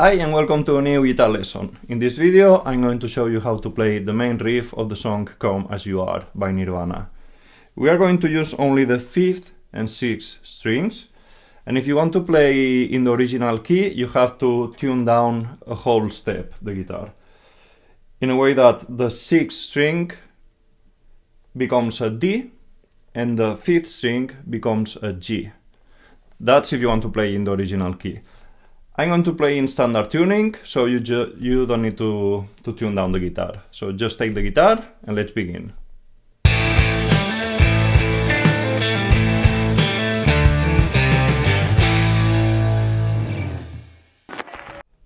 Hi and welcome to a new guitar lesson. In this video I'm going to show you how to play the main riff of the song Come As You Are by Nirvana. We are going to use only the 5th and 6th strings, and if you want to play in the original key you have to tune down a whole step the guitar in a way that the 6th string becomes a D and the 5th string becomes a G. That's if you want to play in the original key. I'm going to play in standard tuning, so you don't need to tune down the guitar. So just take the guitar and let's begin.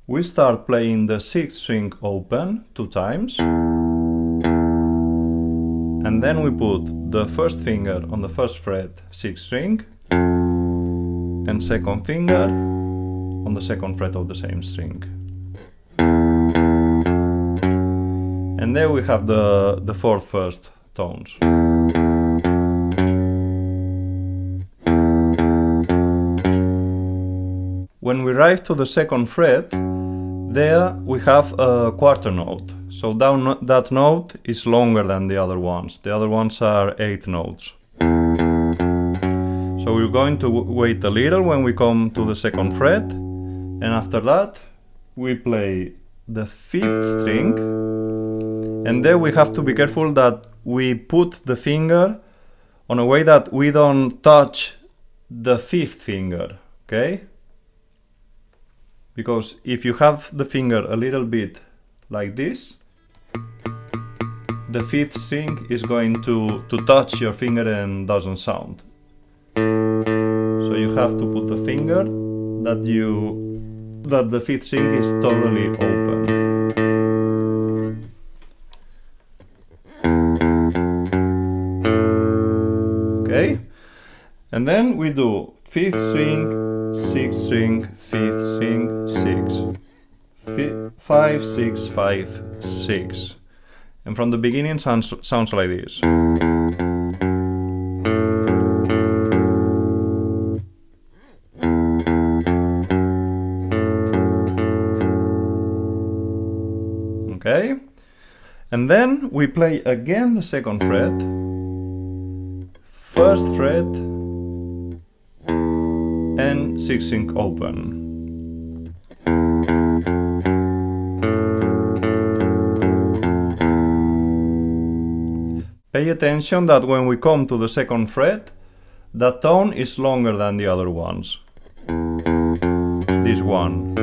We start playing the 6th string open 2 times. And then we put the first finger on the 1st fret 6th string and 2nd finger on the 2nd fret of the same string. And there we have the 4th first tones. When we arrive to the 2nd fret, there we have a quarter note. So that note is longer than the other ones. The other ones are 8th notes. So we're going to wait a little when we come to the 2nd fret, and after that we play the 5th string, and there we have to be careful that we put the finger on a way that we don't touch the 5th finger, okay? Because if you have the finger a little bit like this, the 5th string is going to touch your finger and doesn't sound. So you have to put the finger that the 5th string is totally open. Okay? And then we do 5th string, 6th string, 5th string, 6. 5, 6, 5, 6. And from the beginning sounds like this. Okay, and then we play again the 2nd fret, 1st fret, and 6th string open. Pay attention that when we come to the 2nd fret, that tone is longer than the other ones. This one.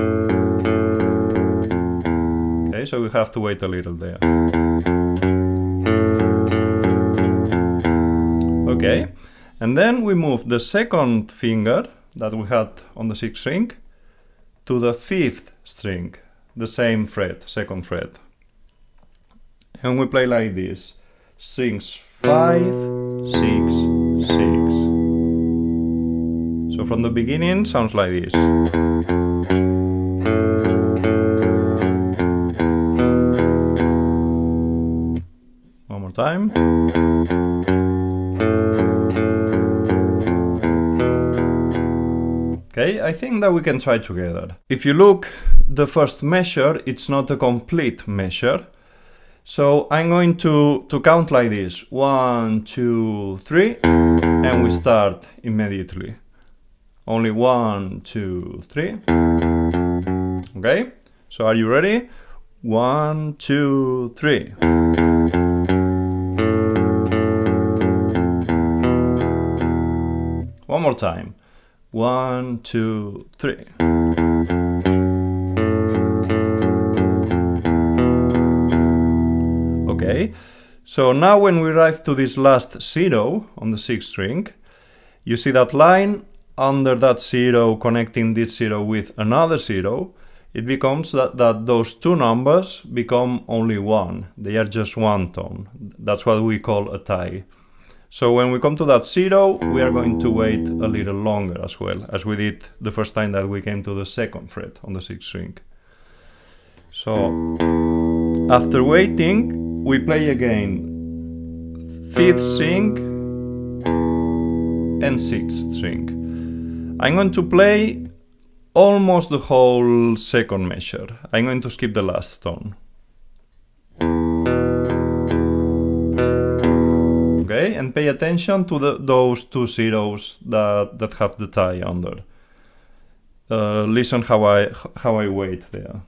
Okay, so we have to wait a little there. Okay, and then we move the 2nd finger that we had on the 6th string to the 5th string, the same fret, 2nd fret. And we play like this. Strings 5, 6, 6. So from the beginning sounds like this. One more time. Okay, I think that we can try together. If you look, the first measure, it's not a complete measure. So I'm going to count like this. 1, 2, 3, and we start immediately. Only 1, 2, 3. Okay, so are you ready? 1, 2, 3. One more time. 1, 2, 3. Okay, so now when we arrive to this last 0 on the 6th string, you see that line under that 0 connecting this 0 with another 0. It becomes that those 2 numbers become only 1. They are just 1 tone. That's what we call a tie. So when we come to that 0, we are going to wait a little longer as well, as we did the first time that we came to the 2nd fret on the 6th string. So after waiting, we play again 5th string and 6th string. I'm going to play almost the whole second measure. I'm going to skip the last tone. Okay, and pay attention to those two zeros that have the tie under. Listen how I wait there.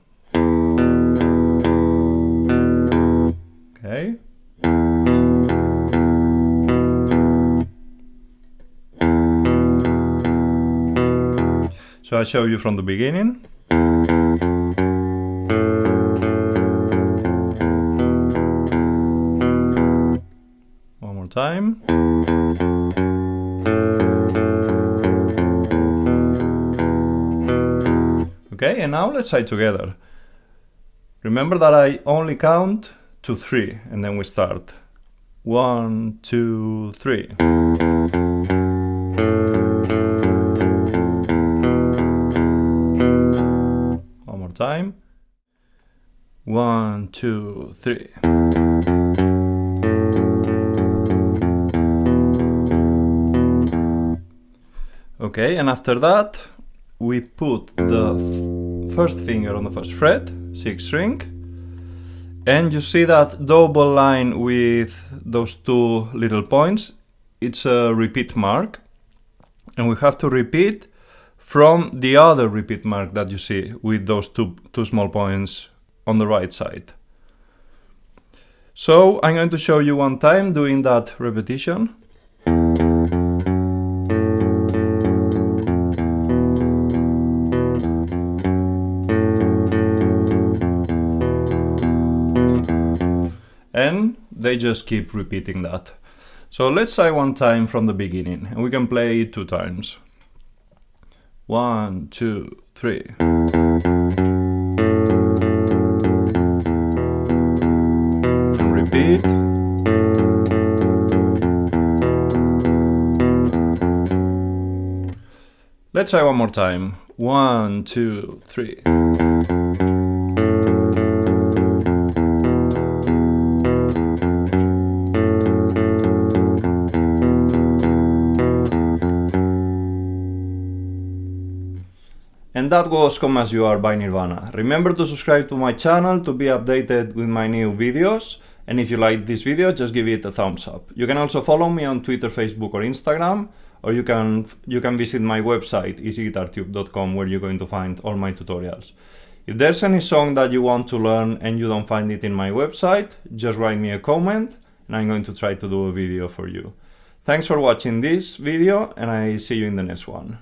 Okay. So I show you from the beginning. One more time. Okay, and now let's try together. Remember that I only count to 3 and then we start. 1, 2, 3. One more time. 1, 2, 3. Okay, and after that we put the first finger on the first fret, 6th string, and you see that double line with those two little points. It's a repeat mark, and we have to repeat from the other repeat mark that you see with those two small points on the right side. So I'm going to show you one time doing that repetition. And they just keep repeating that. So let's try one time from the beginning, and we can play it 2 times. 1, 2, 3. And repeat. Let's try one more time. 1, 2, 3. And that was Come As You Are by Nirvana. Remember to subscribe to my channel to be updated with my new videos. And if you like this video, just give it a thumbs up. You can also follow me on Twitter, Facebook or Instagram, or you can visit my website, EasyGuitarTube.com, where you're going to find all my tutorials. If there's any song that you want to learn and you don't find it in my website, just write me a comment and I'm going to try to do a video for you. Thanks for watching this video, and I see you in the next one.